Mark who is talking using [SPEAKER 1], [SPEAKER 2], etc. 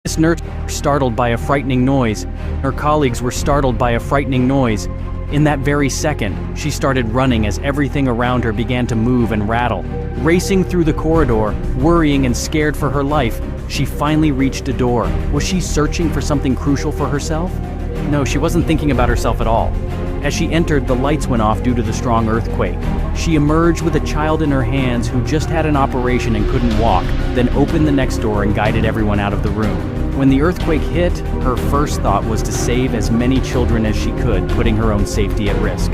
[SPEAKER 1] Miss Nurse was startled by a frightening noise. Her colleagues were startled by a frightening noise. In that very second, she started running as everything around her began to move and rattle. Racing through the corridor, worrying and scared for her life, she finally reached a door. Was she searching for something crucial for herself? No, she wasn't thinking about herself at all. As she entered, the lights went off due to the strong earthquake. She emerged with a child in her hands who just had an operation and couldn't walk, then opened the next door and guided everyone out of the room. When the earthquake hit, her first thought was to save as many children as she could, putting her own safety at risk.